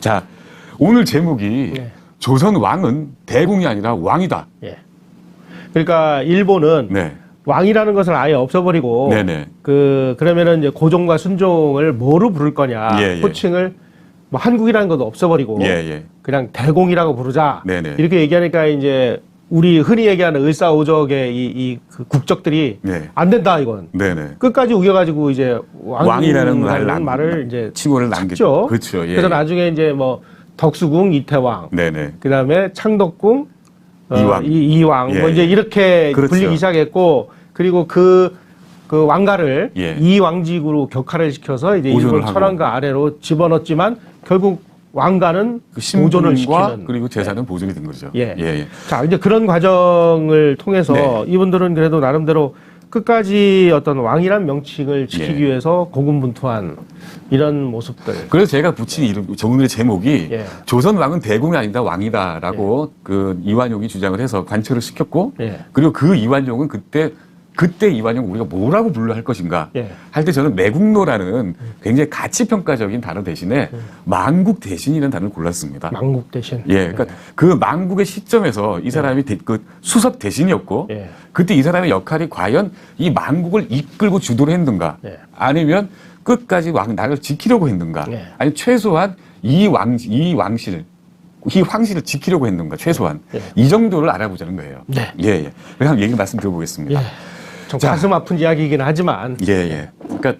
자, 오늘 제목이 네. 조선 왕은 대공이 아니라 왕이다. 예. 그러니까 일본은 네. 왕이라는 것을 아예 없애버리고 네네. 그러면은 이제 고종과 순종을 뭐로 부를 거냐 예, 예. 호칭을 뭐 한국이라는 것도 없애버리고 예, 예. 그냥 대공이라고 부르자 네네. 이렇게 얘기하니까 이제 우리 흔히 얘기하는 을사오적의 그 국적들이 네. 안 된다 이건 네네. 끝까지 우겨가지고 이제 왕이라는 말을 이제 칭호를 찾죠. 그렇죠. 예. 그래서 나중에 이제 뭐 덕수궁 이태왕, 네네. 그다음에 창덕궁 이왕. 이왕 예, 뭐 이제 예. 이렇게 그렇죠. 불리기 시작했고 그리고 그 왕가를 예. 이왕직으로 격화를 시켜서 이제 보존을 일본 하고. 천황가 아래로 집어넣었지만 결국 왕가는 그 보존을 신분과 시키는. 그리고 재산은 보존이 된 거죠. 예. 예. 자, 이제 그런 과정을 통해서 네. 이분들은 그래도 나름대로 끝까지 어떤 왕이란 명칭을 지키기 예. 위해서 고군분투한 이런 모습들. 그래서 제가 붙인 이름, 오늘의 제목이 예. 조선 왕은 대공이 아니다 왕이다라고 그 이완용이 주장을 해서 관철을 시켰고 예. 그리고 그 이완용은 그때 이완용 우리가 뭐라고 불러야 할 것인가 예. 할 때 저는 매국노라는 굉장히 가치평가적인 단어 대신에 망국 대신이라는 단어를 골랐습니다. 망국 대신. 예, 그러니까 그 망국의 시점에서 이 사람이 그 수석 대신이었고 예. 그때 이 사람의 역할이 과연 이 망국을 이끌고 주도를 했는가 예. 아니면 끝까지 나를 지키려고 했는가 예. 아니면 최소한 이 황실을 지키려고 했는가 최소한 예. 이 정도를 알아보자는 거예요. 네. 예. 그래서 한번 얘기 말씀 드려보겠습니다. 예. 좀 자. 가슴 아픈 이야기이긴 하지만. 예. 그러니까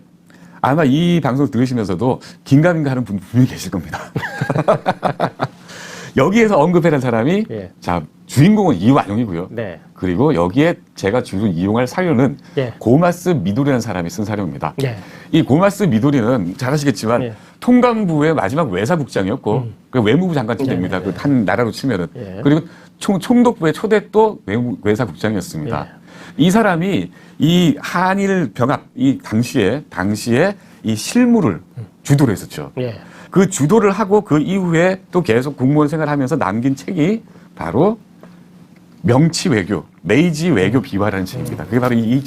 아마 이 방송 들으시면서도 긴가민가 하는 분 분명히 계실 겁니다. 여기에서 언급해낸 사람이 예. 자 주인공은 이완용이고요. 네. 그리고 여기에 제가 주로 이용할 사료는 예. 고마스 미도리라는 사람이 쓴 사료입니다. 예. 이 고마스 미도리는 잘 아시겠지만 예. 통감부의 마지막 외사국장이었고 그 외무부 장관쯤 네, 됩니다. 네, 그 한 나라로 치면은 예. 그리고 총독부의 초대 또 외사국장이었습니다. 이 사람이 이 한일 병합 이 당시에 이 실무를 주도를 했었죠. 예. 그 주도를 하고 그 이후에 또 계속 국무원 생활하면서 남긴 책이 바로 명치 외교, 메이지 외교 비화라는 책입니다. 그게 바로 이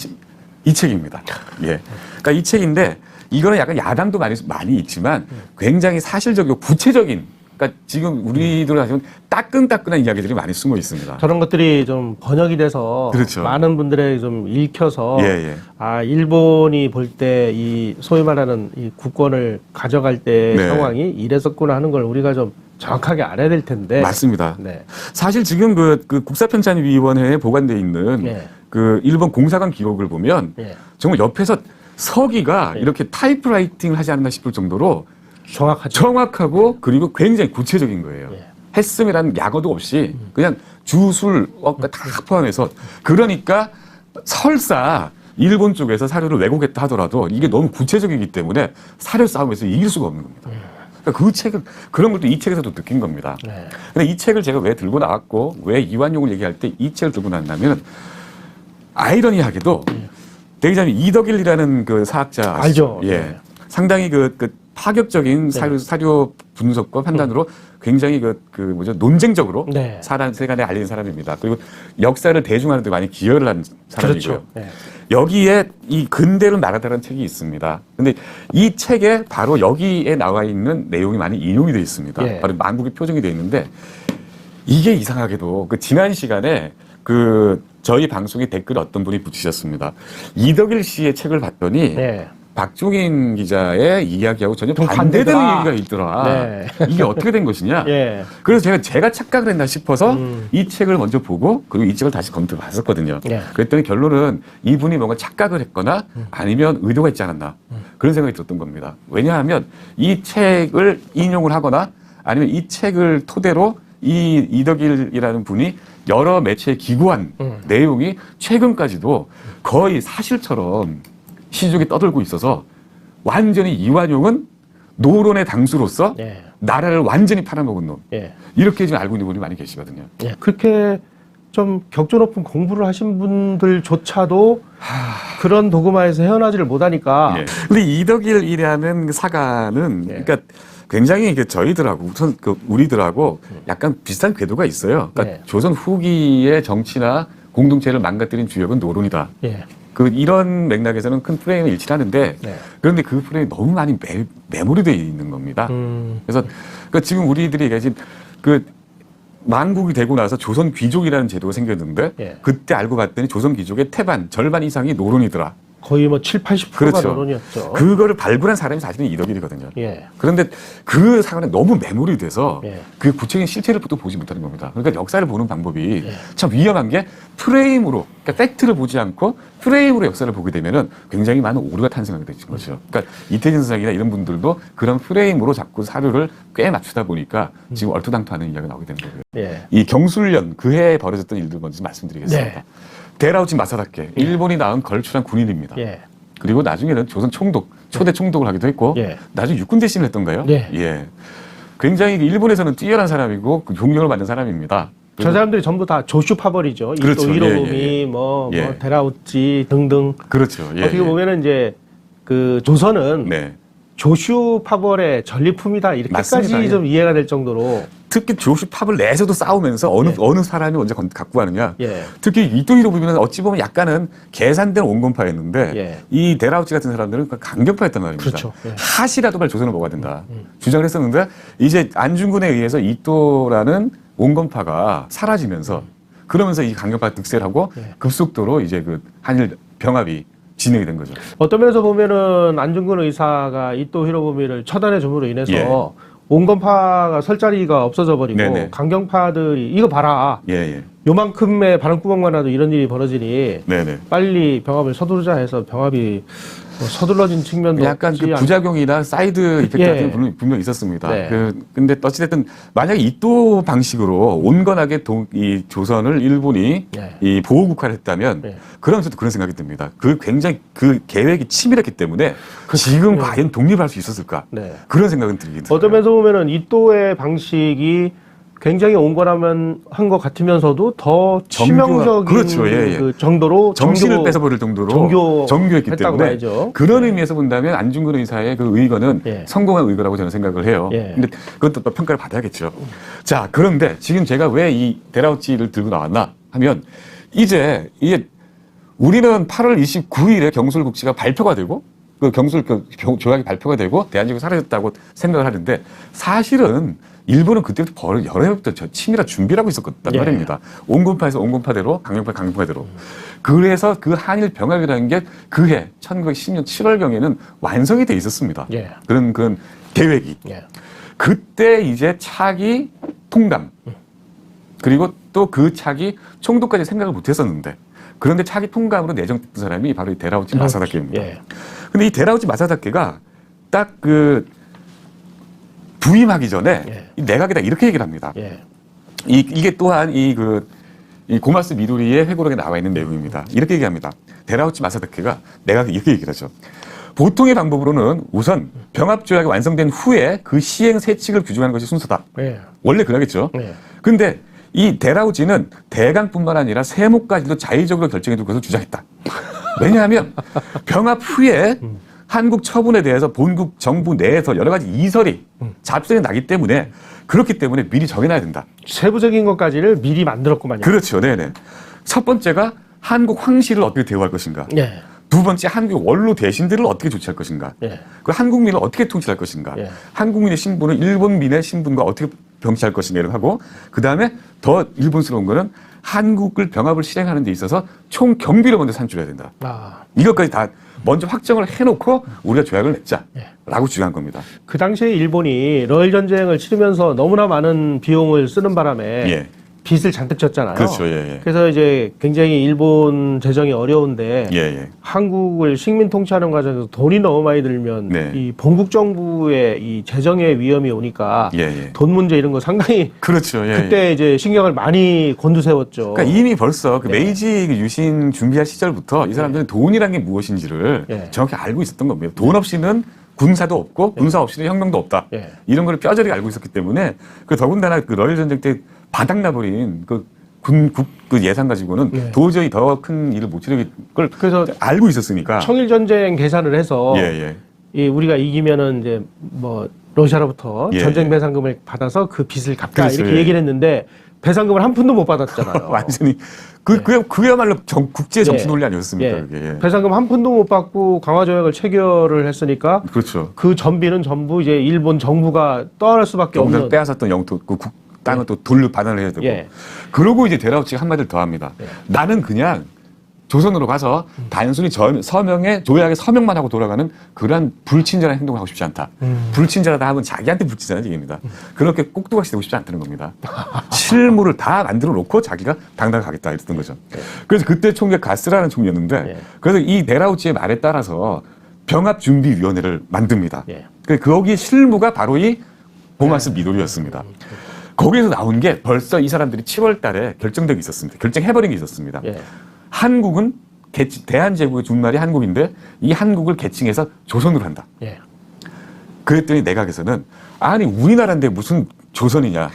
책입니다. 예. 그러니까 이 책인데 이거는 약간 야당도 많이 있지만 굉장히 사실적이고 구체적인 그러니까 지금 우리들 하시면 따끈따끈한 이야기들이 많이 숨어 있습니다. 저런 것들이 좀 번역이 돼서 그렇죠. 많은 분들의 좀 읽혀서 예. 아 일본이 볼 때 이 소위 말하는 이 국권을 가져갈 때 네. 상황이 이랬었구나 하는 걸 우리가 좀 정확하게 알아야 될 텐데. 맞습니다. 네. 사실 지금 그 국사편찬위원회에 보관돼 있는 예. 그 일본 공사관 기록을 보면 예. 정말 옆에서 서기가 예. 이렇게 타이프라이팅을 하지 않나 싶을 정도로 정확하죠. 정확하고 그리고 굉장히 구체적인 거예요. 예. 했음이라는 약어도 없이 그냥 주술 다 포함해서 그러니까 설사 일본 쪽에서 사료를 왜곡했다 하더라도 이게 너무 구체적이기 때문에 사료 싸움에서 이길 수가 없는 겁니다. 그러니까 그 책을 그런 것도 이 책에서도 느낀 겁니다. 네. 근데 이 책을 제가 왜 들고 나왔고 왜 이완용을 얘기할 때 이 책을 들고 나왔냐면 아이러니하게도 대기자님 이덕일이라는 그 사학자 알죠. 예. 네. 상당히 그 파격적인 사료 분석과 판단으로 굉장히 논쟁적으로 네. 세간에 알린 사람입니다. 그리고 역사를 대중화하는 데 많이 기여를 한 사람이고요. 그렇죠. 네. 여기에 이 근대로 나라다라는 책이 있습니다. 근데 이 책에 바로 여기에 나와 있는 내용이 많이 인용이 되어 있습니다. 예. 바로 만국의 표정이 되어 있는데 이게 이상하게도 그 지난 시간에 그 저희 방송에 댓글 어떤 분이 붙이셨습니다. 이덕일 씨의 책을 봤더니 네. 박종인 기자의 이야기하고 전혀 좀 반대되는 반대다. 얘기가 있더라. 네. 이게 어떻게 된 것이냐. 예. 그래서 제가 착각을 했나 싶어서 이 책을 먼저 보고 그리고 이 책을 다시 검토해 봤었거든요. 예. 그랬더니 결론은 이분이 뭔가 착각을 했거나 아니면 의도가 있지 않았나 그런 생각이 들었던 겁니다. 왜냐하면 이 책을 인용을 하거나 아니면 이 책을 토대로 이 이덕일이라는 분이 여러 매체에 기고한 내용이 최근까지도 거의 사실처럼 시중에 떠들고 있어서 완전히 이완용은 노론의 당수로서 예. 나라를 완전히 팔아먹은 놈. 예. 이렇게 지금 알고 있는 분이 많이 계시거든요. 예. 그렇게 좀 격조 높은 공부를 하신 분들조차도 그런 도그마에서 헤어나지를 못하니까. 예. 근데 이덕일이라는 그 사가는 예. 그러니까 굉장히 저희들하고 우선 우리들하고 약간 비슷한 궤도가 있어요. 그러니까 예. 조선 후기의 정치나 공동체를 망가뜨린 주역은 노론이다. 예. 이런 맥락에서는 큰 프레임을 일치하는데 네. 그런데 그 프레임이 너무 많이 메모리되어 있는 겁니다. 그래서 지금 우리들이 얘기하신 만국이 되고 나서 조선 귀족이라는 제도가 생겼는데 예. 그때 알고 봤더니 조선 귀족의 절반 이상이 노론이더라. 거의 뭐 7, 80%가 그렇죠. 노론이었죠. 그거를 발굴한 사람이 사실은 이덕일이거든요. 예. 그런데 그 사건에 너무 메모리 돼서 예. 그 구체적인 실체를 또 보지 못하는 겁니다. 그러니까 역사를 보는 방법이 참 위험한 게 프레임으로, 그러니까 팩트를 보지 않고 프레임으로 역사를 보게 되면은 굉장히 많은 오류가 탄생하게 되는 거죠. 그러니까 이태진 선생이나 이런 분들도 그런 프레임으로 자꾸 사료를 꽤 맞추다 보니까 지금 얼토당토하는 이야기가 나오게 되는 거고요. 예. 이 경술련 그 해에 벌어졌던 일들 먼저 말씀드리겠습니다. 네. 데라우치 마사다케, 일본이 낳은 걸출한 군인입니다. 예. 그리고 나중에는 조선 총독, 초대 총독을 하기도 했고, 예. 나중에 육군 대신을 했던가요? 예. 예. 굉장히 일본에서는 뛰어난 사람이고 존경을 받는 사람입니다. 저 사람들이 전부 다 조슈 파벌이죠. 그렇죠. 이또 히로부미, 예, 예. 뭐 예. 데라우치 등등. 그렇죠. 예, 어떻게 예. 보면은 이제 그 조선은 네. 조슈 파벌의 전리품이다 이렇게까지 맞습니다. 예. 좀 이해가 될 정도로. 특히 조슈 팝을 내에서도 싸우면서 어느 사람이 먼저 갖고 가느냐. 예. 특히 이토 히로부미는 어찌 보면 약간은 계산된 온건파였는데 예. 이 데라우치 같은 사람들은 강경파였단 말입니다. 그렇죠. 예. 하시라도 빨리 조선을 먹어야 된다. 주장을 했었는데 이제 안중근에 의해서 이토라는 온건파가 사라지면서 그러면서 이 강경파 득세를 하고 예. 급속도로 이제 한일 병합이 진행이 된 거죠. 어떤 면에서 보면은 안중근 의사가 이또 히로부미를 처단해 줌으로 인해서 예. 온건파가 설 자리가 없어져 버리고 네네. 강경파들이 이거 봐라. 예, 예. 요만큼의 바람구멍만 나도 이런 일이 벌어지니 네네. 빨리 병합을 서두르자 해서 병합이 서둘러진 측면도 약간 없지 부작용이나 사이드 이펙트 예. 같은 게 분명히 있었습니다. 네. 근데 어찌됐든 만약에 이또 방식으로 온건하게 이 조선을 일본이 네. 이 보호국화를 했다면 네. 그러면서도 그런 생각이 듭니다. 굉장히 그 계획이 치밀했기 때문에 지금 네. 과연 독립할 수 있었을까? 네. 그런 생각은 들긴 들어요. 어떤 면에서 보면은 이또의 방식이 굉장히 온건한 것 같으면서도 더 치명적인 그렇죠. 예, 예. 그 정도로 정신을 뺏어버릴 정도로 정교했기 했다고 때문에 봐야죠. 그런 의미에서 본다면 안중근 의사의 그 의거는 예. 성공한 의거라고 저는 생각을 해요. 예. 근데 그것도 또 평가를 받아야겠죠. 자, 그런데 지금 제가 왜 이 데라우치를 들고 나왔나 하면 이제 우리는 8월 29일에 경술국지가 발표가 되고 그 경술 조약이 발표가 되고 대한민국이 사라졌다고 생각을 하는데 사실은 일본은 그때부터 여러 해부터 치밀한 준비를 하고 있었단 예. 말입니다. 온건파에서 온건파대로, 강경파 강경파대로. 그래서 그 한일 병합이라는 게 그해 1910년 7월경에는 완성이 돼 있었습니다. 예. 그런 계획이. 예. 그때 이제 차기 통감 그리고 또 그 차기 총독까지 생각을 못 했었는데 그런데 차기 통감으로 내정됐던 사람이 바로 이 데라우치 마사다케입니다. 예. 근데 이 데라우치 마사다케가 딱 부임하기 전에 예. 이 내각에다 이렇게 얘기를 합니다. 예. 이게 또한 이 고마스 미도리의 회고록에 나와 있는 내용입니다. 이렇게 얘기합니다. 데라우치 마사다케가 내각에 이렇게 얘기를 하죠. 보통의 방법으로는 우선 병합조약이 완성된 후에 그 시행 세칙을 규정하는 것이 순서다. 예. 원래 그러겠죠. 예. 근데 이 데라우치는 대강뿐만 아니라 세목까지도 자의적으로 결정해둘 것을 주장했다. 왜냐하면 병합 후에 한국 처분에 대해서 본국 정부 내에서 여러 가지 이설이 잡생이 나기 때문에 그렇기 때문에 미리 정해놔야 된다. 세부적인 것까지를 미리 만들었구만요. 그렇죠. 네네. 첫 번째가 한국 황실을 어떻게 대우할 것인가. 예. 두 번째 한국 원로 대신들을 어떻게 조치할 것인가. 예. 그 한국민을 어떻게 통치할 것인가. 예. 한국민의 신분을 일본민의 신분과 어떻게 병치할 것인가를 하고 그다음에 더 일본스러운 거는 한국을 병합을 실행하는 데 있어서 총 경비를 먼저 산출해야 된다. 아. 이것까지 다 먼저 확정을 해놓고 우리가 조약을 맺자라고 예. 주장한 겁니다. 그 당시에 일본이 러일 전쟁을 치르면서 너무나 많은 비용을 쓰는 바람에 예. 빚을 잔뜩 졌잖아요. 그렇죠. 예, 예. 그래서 이제 굉장히 일본 재정이 어려운데 예, 예. 한국을 식민 통치하는 과정에서 돈이 너무 많이 들면 네. 이 본국 정부의 이 재정의 위험이 오니까 예, 예. 돈 문제 이런 거 상당히 그렇죠. 예, 그때 이제 신경을 많이 곤두세웠죠. 그러니까 이미 벌써 그 예. 메이지 유신 준비할 시절부터 이 사람들은 돈이라는 게 무엇인지를 예. 정확히 알고 있었던 겁니다. 돈 없이는 군사도 없고 군사 없이는 혁명도 없다. 예. 이런 걸 뼈저리게 알고 있었기 때문에 더군다나 그 러일 전쟁 때 바닥나버린 군국 예산 가지고는 예. 도저히 더 큰 일을 못 치르는 걸 그래서 알고 있었으니까. 청일 전쟁 계산을 해서 예, 예. 이 우리가 이기면은 이제 뭐 러시아로부터 예, 전쟁 예. 배상금을 받아서 그 빚을 갚자 그렇죠, 이렇게 예. 얘기를 했는데 배상금을 한 푼도 못 받았잖아요. 완전히 그야말로 국제 정치 논리 아니었습니까? 예. 그게. 배상금 한 푼도 못 받고 강화 조약을 체결을 했으니까 그렇죠. 그 전비는 전부 이제 일본 정부가 떠안을 수밖에 영상 없는. 빼앗았던 영토, 그 땅을 또 돌려 반환을 해야 되고. 예. 그러고 이제 데라우치가 한마디를 더 합니다. 예. 나는 그냥 조선으로 가서 단순히 서명에 조약에 서명만 하고 돌아가는 그러한 불친절한 행동을 하고 싶지 않다. 불친절하다 하면 자기한테 불친절한 얘기입니다. 그렇게 꼭두각시 되고 싶지 않다는 겁니다. 실무를 다 만들어 놓고 자기가 당당 가겠다 이랬던 거죠. 그래서 그때 총리가 가스라는 총리였는데 예. 그래서 이 데라우치의 말에 따라서 병합준비위원회를 만듭니다. 예. 거기 실무가 바로 이 고마스 미도리였습니다. 거기에서 나온 게 벌써 이 사람들이 7월 달에 결정되고 있었습니다. 결정해버린 게 있었습니다. 예. 한국은 대한제국의 준말이 한국인데 이 한국을 계칭해서 조선으로 한다. 예. 그랬더니 내각에서는 아니 우리나라인데 무슨 조선이냐.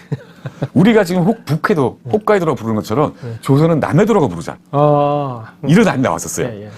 우리가 지금 북해도 홋카이도라고 부르는 것처럼 조선은 남해도라고 부르자. 이런 안이 나왔었어요. 예, 예.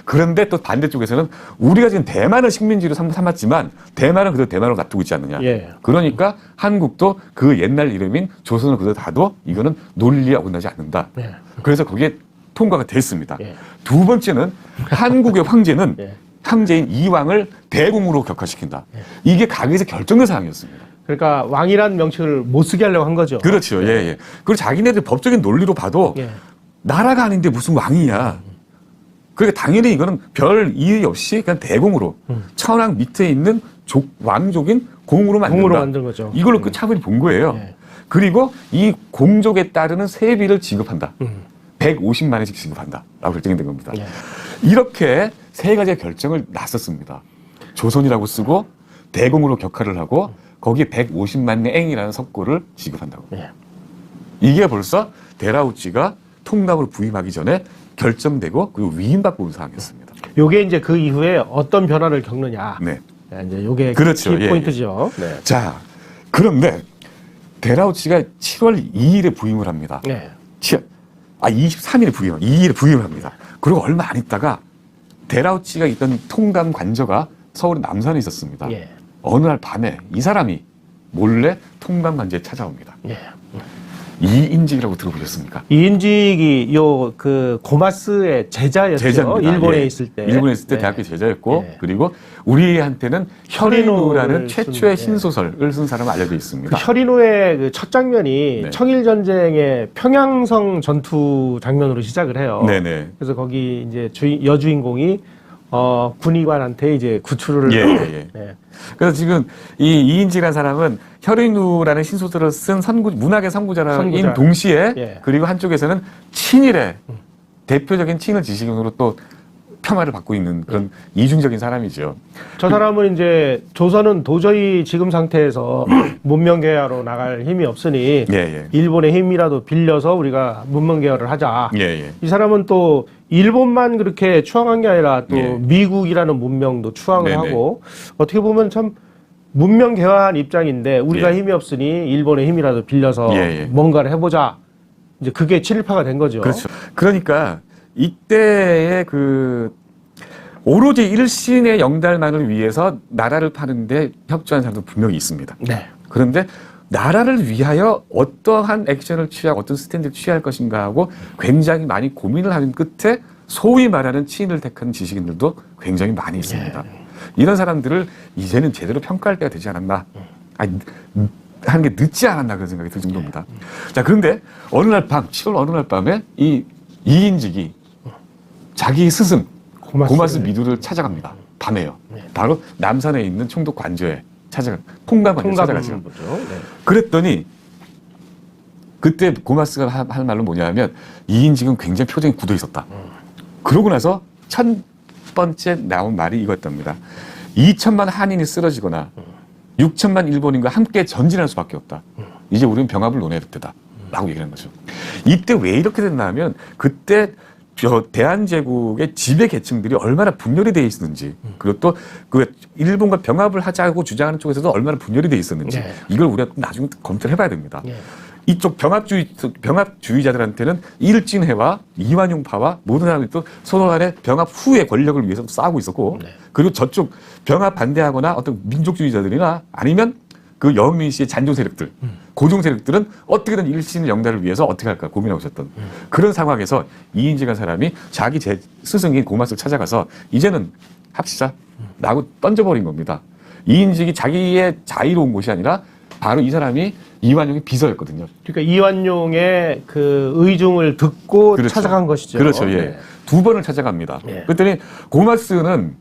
그런데 또 반대쪽에서는 우리가 지금 대만을 식민지로 삼았지만 대만은 그대로 대만으로 놔두고 있지 않느냐. 예. 그러니까 한국도 그 옛날 이름인 조선을 그대로 놔도 이거는 논리에 어긋나지 않는다. 예. 그래서 거기에 통과가 됐습니다. 예. 두 번째는 한국의 황제는 예. 황제인 이왕을 대공으로 격화시킨다. 이게 각에서 결정된 사항이었습니다. 그러니까 왕이란 명칭을 못 쓰게 하려고 한 거죠. 그렇죠. 예, 예. 그리고 자기네들 법적인 논리로 봐도 예. 나라가 아닌데 무슨 왕이냐. 그러니까 당연히 이거는 별 이의 없이 그냥 대공으로 천황 밑에 있는 왕족인 공으로 만든다. 공으로 만든 거죠. 이걸로 그 차분히 본 거예요. 예. 그리고 이 공족에 따르는 세비를 지급한다. 150만 원씩 지급한다. 라고 결정이 된 겁니다. 예. 이렇게 세 가지의 결정을 났었습니다. 조선이라고 쓰고 대공으로 격화를 하고 거기에 150만 앵이라는 석고를 지급한다고. 예. 이게 벌써 데라우치가 통감으로 부임하기 전에 결정되고 그리고 위임받고 온 사항이었습니다. 요게 이제 그 이후에 어떤 변화를 겪느냐. 네. 이제 요게 그렇죠. 키 예, 포인트죠. 네. 자, 그런데 데라우치가 7월 2일에 부임을 합니다. 네. 23일에 2일에 부임을 합니다. 그리고 얼마 안 있다가 데라우치가 있던 통감 관저가 서울의 남산에 있었습니다. 예. 어느 날 밤에 이 사람이 몰래 통감 관저에 찾아옵니다. 예. 이인직이라고 들어보셨습니까? 이인직이 요 그 고마스의 제자였죠. 제자입니다. 일본에 예. 있을 때. 일본에 있을 때 네. 대학교 제자였고 예. 그리고 우리한테는 혈인우라는 혈인우를 최초의 쓴, 신소설을 쓴 사람은 알려져 있습니다. 그 혈인우의 그 첫 장면이 네. 청일 전쟁의 평양성 전투 장면으로 시작을 해요. 네네. 그래서 거기 이제 여주인공이 군의관한테 이제 구출을 예. 네. 그래서 지금 이 이인직이라는 사람은 혈인우라는 신소설을 쓴 문학의 선구자인 선구자. 동시에 예. 그리고 한쪽에서는 친일의 대표적인 친일 지식인으로 또 평화를 받고 있는 그런 이중적인 사람이죠. 저 사람은 이제 조선은 도저히 지금 상태에서 문명개화로 나갈 힘이 없으니 예. 일본의 힘이라도 빌려서 우리가 문명개화를 하자. 예. 이 사람은 또 일본만 그렇게 추앙한 게 아니라 또 예. 미국이라는 문명도 추앙을 네네. 하고 어떻게 보면 참 문명 개화한 입장인데 우리가 예. 힘이 없으니 일본의 힘이라도 빌려서 예. 뭔가를 해보자. 이제 그게 친일파가 된 거죠. 그렇죠. 그러니까 이때의 오로지 일신의 영달만을 위해서 나라를 파는데 협조한 사람도 분명히 있습니다. 네. 그런데 나라를 위하여 어떠한 액션을 취하고 어떤 스탠드를 취할 것인가 하고 굉장히 많이 고민을 하는 끝에 소위 말하는 친일을 택하는 지식인들도 굉장히 많이 있습니다. 이런 사람들을 이제는 제대로 평가할 때가 되지 않았나. 하는 게 늦지 않았나 그런 생각이 들 정도입니다. 자, 그런데 어느 날 밤, 7월 어느 날 밤에 이 이인직이 자기 스승 고마스 미두를 찾아갑니다. 밤에요. 바로 남산에 있는 총독 관저에 통감 관저에 찾아가죠. 네. 그랬더니 그때 고마스가 할 말로 뭐냐면 이인직은 굉장히 표정이 굳어 있었다. 그러고 나서 첫 번째 나온 말이 이거였답니다. 2천만 한인이 쓰러지거나 6천만 일본인과 함께 전진할 수밖에 없다. 이제 우리는 병합을 논해야 될 때다. 라고 얘기하는 거죠. 이때 왜 이렇게 됐나 하면 그때 대한제국의 지배 계층들이 얼마나 분열이 되어 있었는지 그리고 또 그 일본과 병합을 하자고 주장하는 쪽에서도 얼마나 분열이 되어 있었는지 네. 이걸 우리가 나중에 검토를 해봐야 됩니다. 네. 이쪽 병합주의자들한테는 일진회와 이완용파와 모든 사람들이 또 서로 간에 병합 후의 권력을 위해서 싸우고 있었고 네. 그리고 저쪽 병합 반대하거나 어떤 민족주의자들이나 아니면 그 여민 씨의 잔존 세력들 고종 세력들은 어떻게든 일신 영달을 위해서 어떻게 할까 고민하고 있었던 그런 상황에서 이인지라는 사람이 자기 스승인 고마스를 찾아가서 이제는 합시다 라고 던져버린 겁니다. 이인직이 자기의 자의로운 곳이 아니라 바로 이 사람이 이완용의 비서였거든요. 그러니까 이완용의 그 의중을 듣고 그렇죠. 찾아간 것이죠. 그렇죠. 예. 네. 2번을 찾아갑니다. 예. 그랬더니 고마스는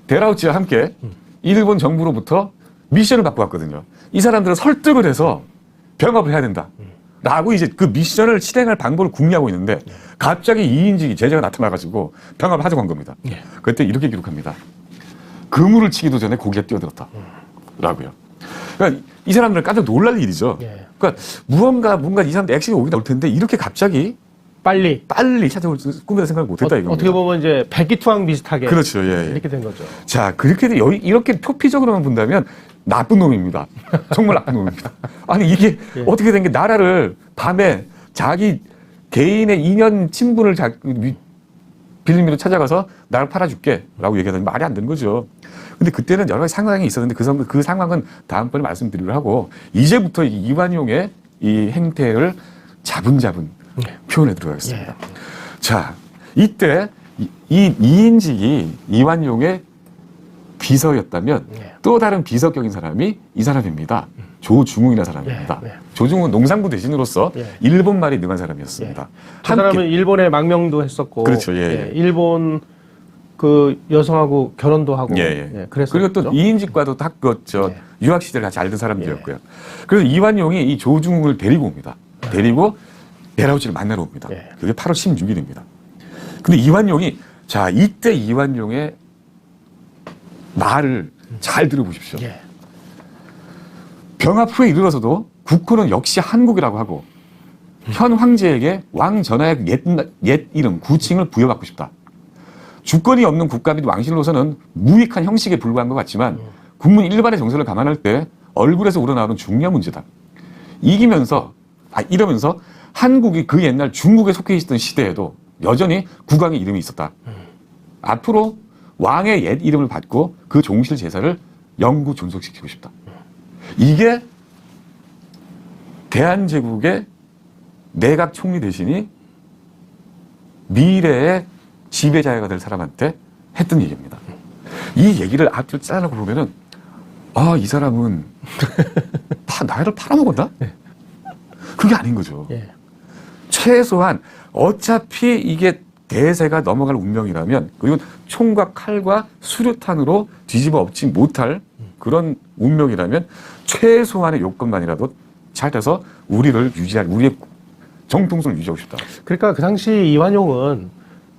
데라우치와 함께 일본 정부로부터 미션을 받고 왔거든요. 이 사람들을 설득을 해서 병합을 해야 된다. 라고 이제 그 미션을 실행할 방법을 궁리하고 있는데 갑자기 이인직이 제자가 나타나가지고 병합을 하자고 한 겁니다. 예. 그때 이렇게 기록합니다. 그물을 치기도 전에 고기가 뛰어들었다. 라고요. 그러니까 이 사람들은 깜짝 놀랄 일이죠. 예. 그러니까 뭔가 이 사람들 액션이 오긴 나올 텐데 이렇게 갑자기 빨리 찾아올 꿈에도 생각을 못했다 이겁니다. 어떻게 보면 이제 백기투항 비슷하게 그렇죠. 예, 예. 이렇게 된 거죠. 자, 그렇게 이렇게 표피적으로만 본다면 나쁜 놈입니다. 정말 나쁜 놈입니다. 아니 이게 예. 어떻게 된 게 나라를 밤에 자기 개인의 인연 친분을 빌림으로 찾아가서 나를 팔아줄게라고 얘기하더니 말이 안 되는 거죠. 근데 그때는 여러 가지 상황이 있었는데 그 상황은 다음번에 말씀드리려 하고 이제부터 이완용의 이 행태를 차분차분 표현해 들어가겠습니다. 예. 자, 이때 이인직이 이완용의 비서였다면 예. 또 다른 비서격인 사람이 이 사람입니다. 조중웅이라는 사람입니다. 예. 예. 조중웅은 농상부 대신으로서 예. 일본 말이 능한 사람이었습니다. 저 사람은 일본의 망명도 했었고, 그렇죠. 예, 예. 일본 그 여성하고 결혼도 하고, 예. 그랬었죠. 그리고 또 이인직과도 예. 유학 시절 같이 알던 사람들이었고요. 그래서 이완용이 이 조중웅을 데리고 옵니다. 데리고 데라우치를 만나러 옵니다. 예. 그게 8월 16일입니다. 근데 이완용이 자 이때 이완용의 말을 잘 들어보십시오. 예. 병합 후에 이르러서도 국호는 역시 한국이라고 하고 현 황제에게 왕 전하의 옛 이름 구칭을 부여받고 싶다. 주권이 없는 국가 및 왕실로서는 무익한 형식에 불과한 것 같지만 국민 일반의 정서를 감안할 때 얼굴에서 우러나오는 중요한 문제다. 이러면서 한국이 그 옛날 중국에 속해 있었던 시대에도 여전히 국왕의 이름이 있었다. 앞으로 왕의 옛 이름을 받고 그 종실 제사를 영구 존속시키고 싶다. 이게 대한제국의 내각 총리 대신이 미래의 지배자가 될 사람한테 했던 얘기입니다. 이 얘기를 앞뒤로 짜놓고 보면은 이 사람은 나이를 팔아먹었나? 그게 아닌 거죠. 예. 최소한 어차피 이게 대세가 넘어갈 운명이라면 그리고 총과 칼과 수류탄으로 뒤집어 엎지 못할 그런 운명이라면 최소한의 요건만이라도 찾아서 우리의 정통성을 유지하고 싶다. 그러니까 그 당시 이완용은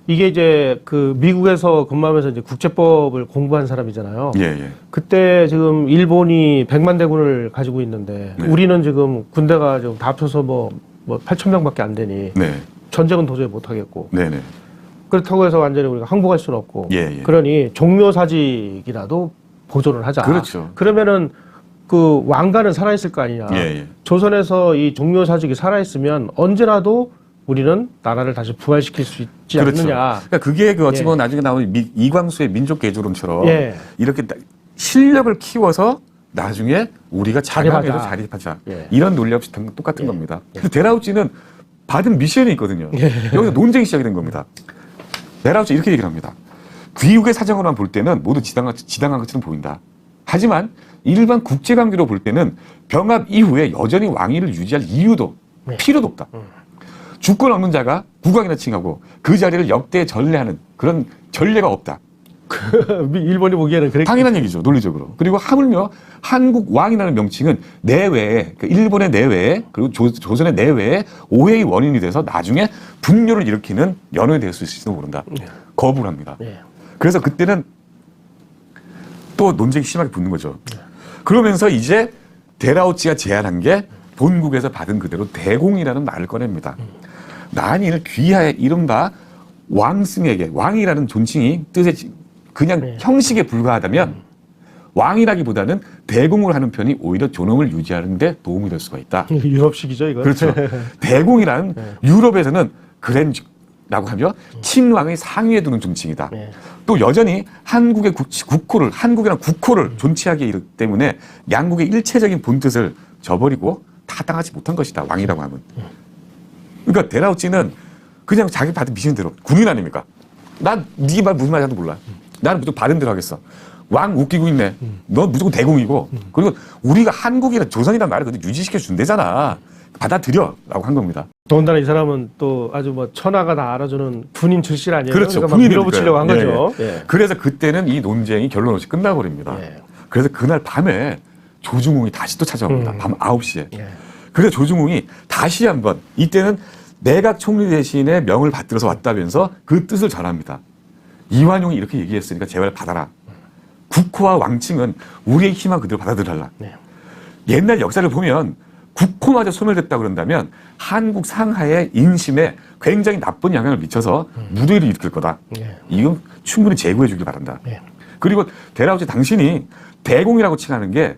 이게 이제 그 미국에서 근무하면서 이제 국제법을 공부한 사람이잖아요. 예. 그때 지금 일본이 100만 대군을 가지고 있는데 네. 우리는 지금 군대가 지금 다 합쳐서 뭐 8,000명밖에 안 되니 네. 전쟁은 도저히 못 하겠고 네네. 그렇다고 해서 완전히 우리가 항복할 수는 없고 예. 그러니 종묘사직이라도 보존을 하자. 그렇죠. 그러면은 그 왕가는 살아있을 거 아니냐. 예. 조선에서 이 종묘사직이 살아있으면 언제라도 우리는 나라를 다시 부활시킬 수 있지 그렇죠. 않느냐. 그러니까 그게 그 어찌 보면 예. 나중에 나오는 이광수의 민족 개조론처럼 예. 이렇게 실력을 키워서 나중에 우리가 자랑해서 자립하자. 자립하자. 예. 이런 논리와 똑같은 예. 겁니다. 근데 데라우치는 받은 미션이 있거든요. 예. 여기서 논쟁이 시작이 된 겁니다. 데라우치 이렇게 얘기를 합니다. 귀국의 사정으로만 볼 때는 모두 지당한 것처럼 보인다. 하지만 일반 국제관계로 볼 때는 병합 이후에 여전히 왕위를 유지할 이유도 필요도 없다. 주권 없는 자가 국왕이나 칭하고 그 자리를 역대 전례하는 그런 전례가 없다. 일본이 보기에는 그렇게 당연한 얘기죠, 논리적으로. 그리고 하물며 한국 왕이라는 명칭은 내외에, 일본의 내외에, 그리고 조선의 내외에 오해의 원인이 돼서 나중에 분열을 일으키는 연원이 될 수 있을지도 모른다. 거부를 합니다. 예. 그래서 그때는 또 논쟁이 심하게 붙는 거죠. 그러면서 이제 데라우치가 제안한 게 본국에서 받은 그대로 대공이라는 말을 꺼냅니다. 만일 귀하의 이른바 왕승에게 왕이라는 존칭이 뜻에 그냥 형식에 불과하다면 왕이라기보다는 대공을 하는 편이 오히려 존엄을 유지하는 데 도움이 될 수가 있다. 유럽식이죠, 이거. 그렇죠. 대공이라는 유럽에서는 그랜주라고 하며 친왕의 상위에 두는 존칭이다. 네. 또 여전히 한국의 한국이란 국호를 존치하기 때문에 양국의 일체적인 본뜻을 저버리고 타당하지 못한 것이다. 왕이라고 하면. 그러니까 데라우치는 그냥 자기 받은 미신 대로 군인 아닙니까? 난 네 말 무슨 말인지도 몰라. 나는 무조건 바른 대로 하겠어. 왕 웃기고 있네. 넌 무조건 대공이고. 그리고 우리가 한국이나 조선이란 말을 그래도 유지시켜 준대잖아. 받아들여라고 한 겁니다. 더군다나 이 사람은 또 아주 뭐 천하가 다 알아주는 군인 출신 아니에요? 그렇죠. 그러니까 막 밀어붙이려고 한 거죠. 예. 그래서 그때는 이 논쟁이 결론 없이 끝나버립니다. 예. 그래서 그날 밤에 조중웅이 다시 또 찾아옵니다. 밤 9시에. 예. 그래서 조중웅이 다시 한번 이때는 내각 총리 대신에 명을 받들어서 왔다면서 그 뜻을 전합니다. 이완용이 이렇게 얘기했으니까 제발 받아라. 국호와 왕칭은 우리의 힘만 그대로 받아들여라. 네. 옛날 역사를 보면 국호마저 소멸됐다 그런다면 한국 상하의 인심에 굉장히 나쁜 영향을 미쳐서 무대를 일으킬 거다. 네. 이건 충분히 제고해 주길 바란다. 네. 그리고 데라우치 당신이 대공이라고 칭하는 게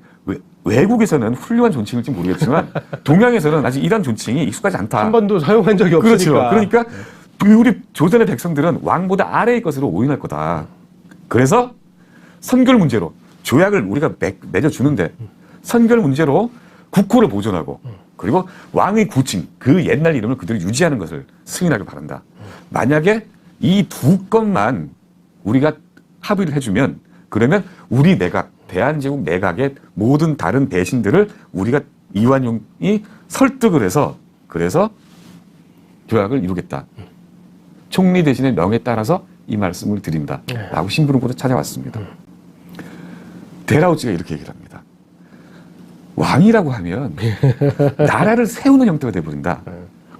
외국에서는 훌륭한 존칭일지 모르겠지만 동양에서는 아직 이런 존칭이 익숙하지 않다. 한 번도 사용한 적이 그렇죠. 없으니까. 그러니까 우리 조선의 백성들은 왕보다 아래의 것으로 오인할 거다. 그래서 선결 문제로 조약을 우리가 맺어주는데 선결 문제로 국호를 보존하고 그리고 왕의 구칭 그 옛날 이름을 그대로 유지하는 것을 승인하길 바란다. 만약에 이 두 건만 우리가 합의를 해주면 그러면 우리 내각 대한제국 내각의 모든 다른 대신들을 우리가 이완용이 설득을 해서 그래서 조약을 이루겠다. 총리 대신의 명에 따라서 이 말씀을 드린다. 라고 심부름꾼을 찾아왔습니다. 데라우치가 이렇게 얘기를 합니다. 왕이라고 하면 나라를 세우는 형태가 돼버린다.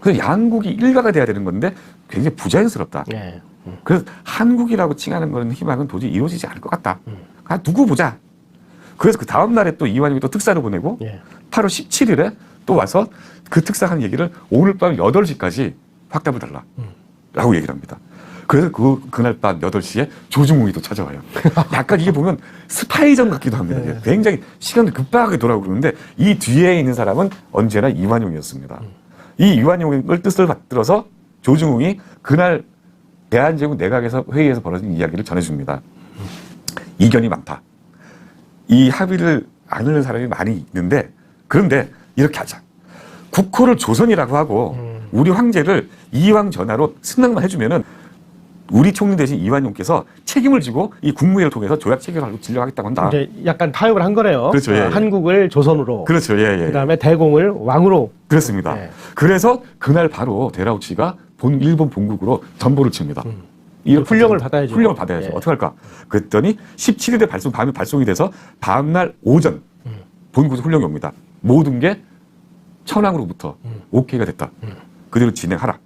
그래서 양국이 일가가 돼야 되는 건데 굉장히 부자연스럽다. 네. 그래서 한국이라고 칭하는 거는 희망은 도저히 이루어지지 않을 것 같다. 아, 두고 보자. 그래서 그 다음 날에 또 이완용이 또 특사를 보내고 8월 17일에 또 와서 그 특사한 얘기를 오늘 밤 8시까지 확답을 달라. 라고 얘기를 합니다. 그래서 그날 밤 8시에 조중웅이 또 찾아와요. 약간 이게 보면 스파이전 같기도 합니다. 굉장히 시간을 급박하게 돌아오는데 이 뒤에 있는 사람은 언제나 이완용이었습니다. 이 이완용을 뜻을 받들어서 조중웅이 그날 대한제국 내각에서 회의에서 벌어진 이야기를 전해줍니다. 이견이 많다. 이 합의를 안 하는 사람이 많이 있는데 그런데 이렇게 하자. 국호를 조선이라고 하고 우리 황제를 이왕 전하로 승낙만 해주면은 우리 총리 대신 이완용께서 책임을 지고 이 국무회의를 통해서 조약 체결하고 진령하겠다고 한다. 이제 약간 타협을 한 거네요. 그렇죠. 예, 예. 한국을 조선으로. 그렇죠. 예, 예. 그다음에 대공을 왕으로. 그렇습니다. 예. 그래서 그날 바로 데라우치가 일본 본국으로 전보를 칩니다. 훈령을 받아야죠. 훈령을 받아야죠. 예. 어떻게 할까? 그랬더니 17일에 밤에 발송이 돼서 다음날 오전 본국에서 훈령이 옵니다. 모든 게 천황으로부터 오케이가 됐다. 그대로 진행하라.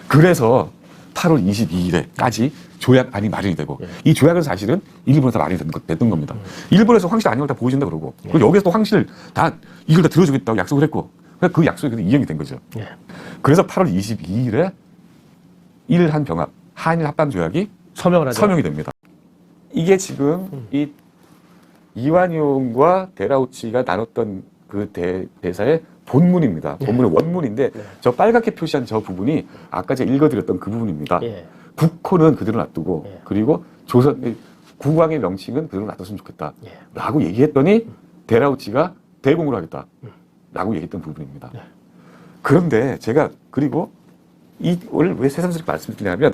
그래서 8월 22일에까지 조약안이 마련이 되고 이 조약은 사실은 일본에서 마련이 됐던 겁니다. 일본에서 황실 안녕을 다 보여준다 그러고 그리고 여기서 또 황실 다 이걸 다 들어주겠다고 약속을 했고 그 약속이 그래서 이행이 된 거죠. 그래서 8월 22일에 일한 병합 한일 합방 조약이 서명을 하죠. 서명이 됩니다. 이게 지금 이 이완용과 데라우치가 나눴던 그 대사의 본문입니다. 본문의 원문인데 저 빨갛게 표시한 저 부분이 아까 제가 읽어드렸던 그 부분입니다. 국호는 그대로 놔두고 그리고 조선 국왕의 명칭은 그대로 놔뒀으면 좋겠다. 라고 얘기했더니 데라우치가 대공을 하겠다. 라고 얘기했던 부분입니다. 그런데 제가 그리고 이걸 왜 새삼스럽게 말씀드리냐면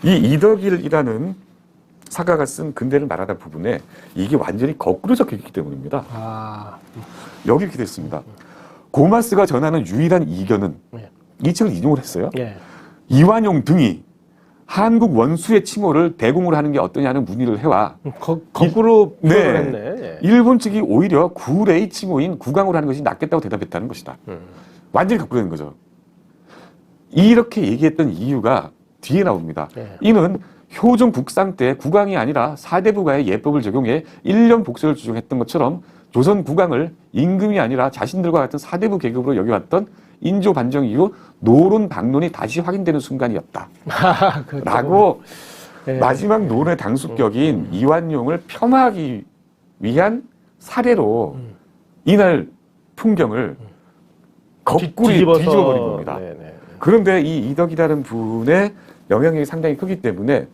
이 이덕일이라는 사가가 쓴 근대를 말하다 부분에 이게 완전히 거꾸로 적혀 있기 때문입니다. 여기 이렇게 됐습니다. 고마스가 전하는 유일한 이견은 이 책을 인용을 했어요. 이완용 등이 한국 원수의 칭호를 대공으로 하는 게 어떠냐는 문의를 해와 거꾸로 표현을 네. 했네. 일본 측이 오히려 구레이 칭호인 국왕으로 하는 것이 낫겠다고 대답했다는 것이다. 완전히 거꾸로 된 거죠. 이렇게 얘기했던 이유가 뒤에 나옵니다. 이는 효종 국상 때 국왕이 아니라 사대부가의 예법을 적용해 1년 복수를 주장했던 것처럼 조선 국왕을 임금이 아니라 자신들과 같은 사대부 계급으로 여겨왔던 인조 반정 이후 노론 반론이 다시 확인되는 순간이었다. 라고 마지막 노론의 당수격인 이완용을 폄하하기 위한 사례로 이날 풍경을 거꾸로 뒤집어버린 겁니다. 그런데 이 이덕이라는 분의 영향력이 상당히 크기 때문에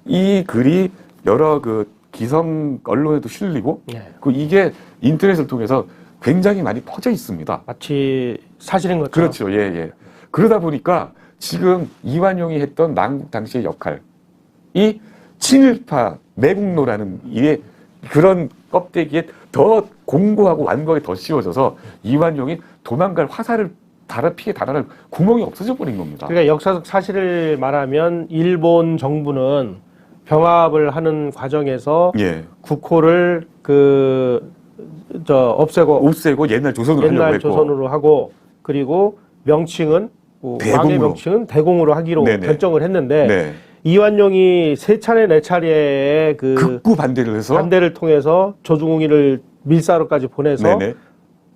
이 글이 여러 그 기성 언론에도 실리고 그 이게 인터넷을 통해서 굉장히 많이 퍼져 있습니다. 마치 사실인 것처럼. 그렇죠. 예, 예. 그러다 보니까 지금 이완용이 했던 남국 당시의 역할이 친일파 매국노라는 이의 그런 껍데기에 더 공고하고 완벽하게 더 씌워져서 이완용이 도망갈 화살을 피해 달아날 구멍이 없어져 버린 겁니다. 그러니까 역사적 사실을 말하면 일본 정부는 병합을 하는 과정에서 예. 국호를 없애고 옛날 조선으로 하려고 옛날 했고. 조선으로 하고 그리고 명칭은 뭐 왕의 대공으로. 명칭은 대공으로 하기로 네네. 결정을 했는데 네. 이완용이 세 차례 네 차례의 그 극구 반대를 해서 반대를 통해서 조중웅이를 밀사로까지 보내서 네네.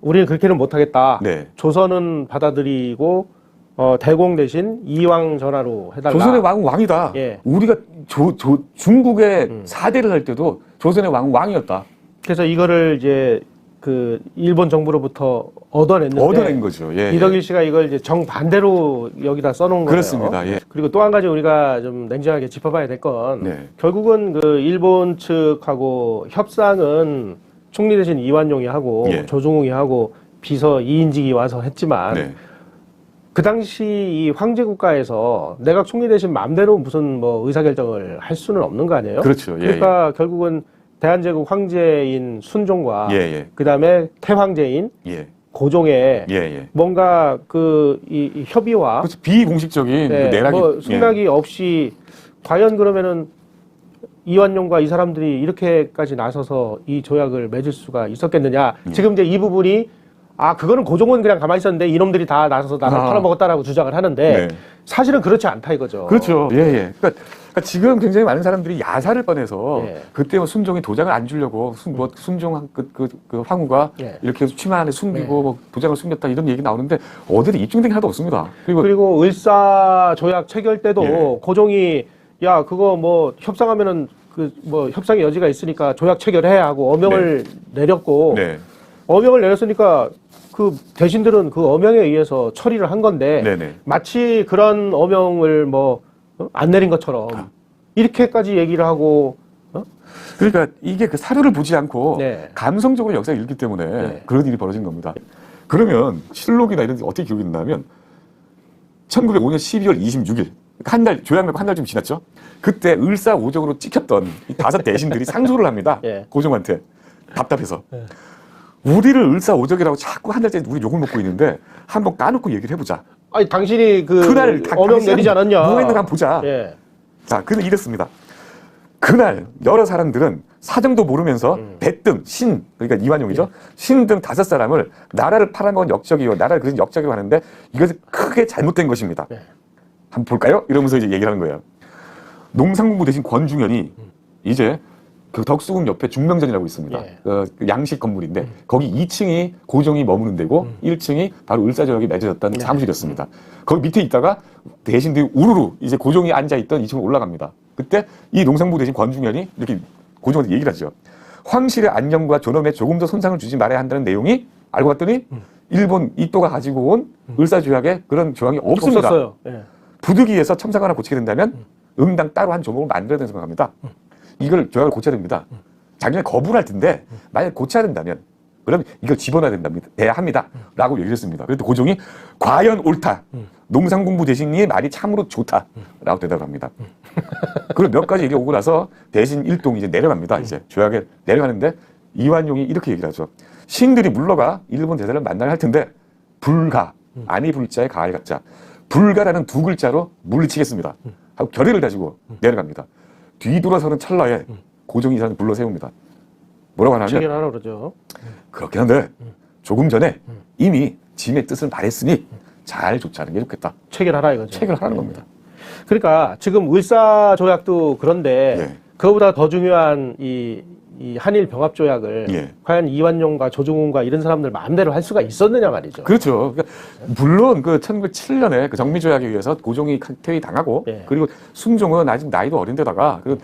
우리는 그렇게는 못하겠다. 네. 조선은 받아들이고 대공 대신 이왕 전하로 해달라. 조선의 왕은 왕이다. 예. 우리가 중국의 사대를 할 때도 조선의 왕은 왕이었다. 그래서 이거를 이제 그 일본 정부로부터 얻어냈는데 얻어낸 거죠. 예. 이덕일 씨가 이걸 이제 정반대로 여기다 써놓은 거예요. 그렇습니다. 예. 그리고 또 한 가지 우리가 좀 냉정하게 짚어봐야 될 건 네. 결국은 그 일본 측하고 협상은 총리 대신 이완용이 하고 예. 조중웅이 하고 비서 이인직이 와서 했지만 네. 그 당시 이 황제 국가에서 내각 총리 대신 마음대로 무슨 뭐 의사결정을 할 수는 없는 거 아니에요? 그렇죠. 예. 그러니까 결국은 대한제국 황제인 순종과 예. 예. 그다음에 태황제인 예. 고종의 예. 예. 뭔가 이 협의와 그렇죠. 비공식적인 네, 그 내락이 뭐 승낙이 없이 과연 그러면은 이완용과 이 사람들이 이렇게까지 나서서 이 조약을 맺을 수가 있었겠느냐. 지금 이제 이 부분이 그거는 고종은 그냥 가만히 있었는데 이놈들이 다 나서서 나를 팔아먹었다라고 주장을 하는데 네. 사실은 그렇지 않다 이거죠. 그렇죠. 예, 예. 그러니까 지금 굉장히 많은 사람들이 야사를 꺼내서 예. 그때 뭐 순종이 도장을 안 주려고 순종 그 황후가 예. 이렇게 치마 안에 숨기고 네. 뭐 도장을 숨겼다 이런 얘기 나오는데 어디를 입증된 게 하나도 없습니다. 그리고 을사 조약 체결 때도 예. 고종이 야 그거 뭐 협상하면은 그 뭐 협상의 여지가 있으니까 조약 체결해 하고 어명을 내렸고 네. 어명을 내렸으니까 그 대신들은 그 어명에 의해서 처리를 한 건데 네네. 마치 그런 어명을 뭐 안 내린 것처럼 이렇게까지 얘기를 하고 그러니까 이게 그 사료를 보지 않고 네. 감성적으로 역사를 읽기 때문에 네. 그런 일이 벌어진 겁니다. 그러면 실록이나 이런 데 어떻게 기록이 있냐면 1905년 12월 26일 한 달 조약 맺고 한 달쯤 지났죠. 그때 을사오적으로 찍혔던 이 5 대신들이 상소를 합니다. 예. 고종한테 답답해서 예. 우리를 을사오적이라고 자꾸 한 달째 우리 욕을 먹고 있는데 한번 까놓고 얘기를 해보자. 아니 당신이 그날 어명 내리지 않았냐? 뭐 했는가 한번 보자. 예. 자, 근데 이랬습니다. 그날 여러 사람들은 사정도 모르면서 대뜸 그러니까 이완용이죠. 신 등 5사람을 나라를 팔아먹은 역적이요, 나라를 그린 역적이라고 하는데 이것은 크게 잘못된 것입니다. 네. 한번 볼까요? 이러면서 이제 얘기를 하는 거예요. 농상공부 대신 권중현이 이제 그 덕수궁 옆에 중명전이라고 있습니다. 예. 그 양식 건물인데 거기 2층이 고종이 머무는 데고 1층이 바로 을사조약이 맺어졌다는 사무실이었습니다. 거기 밑에 있다가 대신들이 우르르 이제 고종이 앉아있던 2층으로 올라갑니다. 그때 이 농상부 대신 권중현이 이렇게 고종한테 얘기를 하죠. 황실의 안녕과 존엄에 조금 더 손상을 주지 말아야 한다는 내용이 알고 봤더니 일본 이또가 가지고 온 을사조약에 그런 조항이 없습니다. 없었어요. 예. 부득이해서 첨삭 하나 고치게 된다면 응당 따로 한 조목을 만들어야 된다고 생각합니다. 이걸 조약을 고쳐야 됩니다. 작년에 거부를 할 텐데 만약 고쳐야 된다면 그러면 이걸 집어넣어야 된답니다. 돼야 합니다. 라고 얘기를 했습니다. 그래도 고종이 과연 옳다. 농상공부 대신이 말이 참으로 좋다. 라고 대답을 합니다. 그리고 몇 가지 얘기 오고 나서 대신 일동이 이제 내려갑니다. 이제 조약에 내려가는데 이완용이 이렇게 얘기를 하죠. 신들이 물러가 일본 대사를 만나야 할 텐데 불가, 아니 불자에 가을 가자. 불가라는 2글자로 물리치겠습니다. 하고 결의를 다지고 내려갑니다. 뒤돌아서는 찰나에 고종이 이 사람을 불러 세웁니다. 뭐라고 하냐면 체결하라 그러죠. 그렇긴 한데 조금 전에 이미 짐의 뜻을 말했으니 잘 조치하는 게 좋겠다. 체결하라 이거죠. 체결하는 겁니다. 그러니까 지금 을사 조약도 그런데 예. 그거보다 더 중요한 이 한일 병합 조약을 예. 과연 이완용과 조중훈과 이런 사람들 마음대로 할 수가 있었느냐 말이죠. 그렇죠. 그러니까 물론 그 1907년에 그 정미조약에 의해서 고종이 퇴위 당하고 예. 그리고 순종은 아직 나이도 어린데다가 그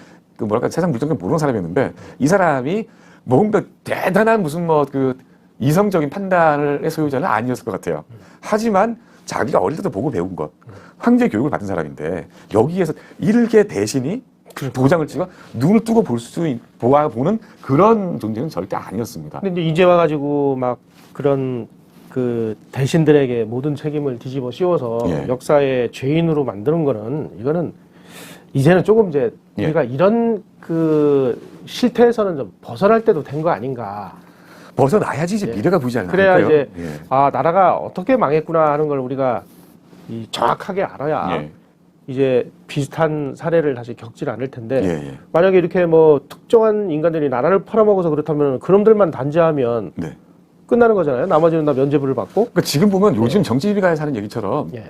뭐랄까 세상 물정을 모르는 사람이었는데 이 사람이 뭔가 대단한 무슨 뭐 그 이성적인 판단의 소유자는 아니었을 것 같아요. 하지만 자기가 어릴 때도 보고 배운 것, 황제 교육을 받은 사람인데 여기에서 일개 대신이 도장을 찍어 눈을 뜨고 보는 그런 존재는 절대 아니었습니다. 근데 이제 이제 와가지고 막 그런 그 대신들에게 모든 책임을 뒤집어 씌워서 예. 역사의 죄인으로 만드는 거는 이거는 이제는 조금 이제 예. 우리가 이런 그 실태에서는 좀 벗어날 때도 된 거 아닌가. 벗어나야지 이제 예. 미래가 보이지 않을까요? 그래야 이제 예. 아 나라가 어떻게 망했구나 하는 걸 우리가 이 정확하게 알아야 예. 이제 비슷한 사례를 다시 겪질 않을 텐데 예, 예. 만약에 이렇게 뭐 특정한 인간들이 나라를 팔아먹어서 그렇다면 그놈들만 단죄하면 네. 끝나는 거잖아요. 나머지는 다 면죄부를 받고. 그러니까 지금 보면 요즘 정치비가에서 하는 얘기처럼 예.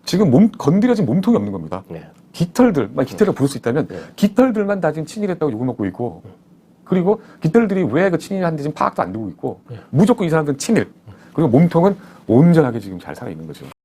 지금 건드려진 몸통이 없는 겁니다. 예. 깃털들, 깃털을 부를 수 있다면 예. 깃털들만 다 지금 친일했다고 욕을 먹고 있고 그리고 깃털들이 왜 그 친일한지 지금 파악도 안 되고 있고 무조건 이 사람들은 친일 그리고 몸통은 온전하게 지금 잘 살아있는 거죠.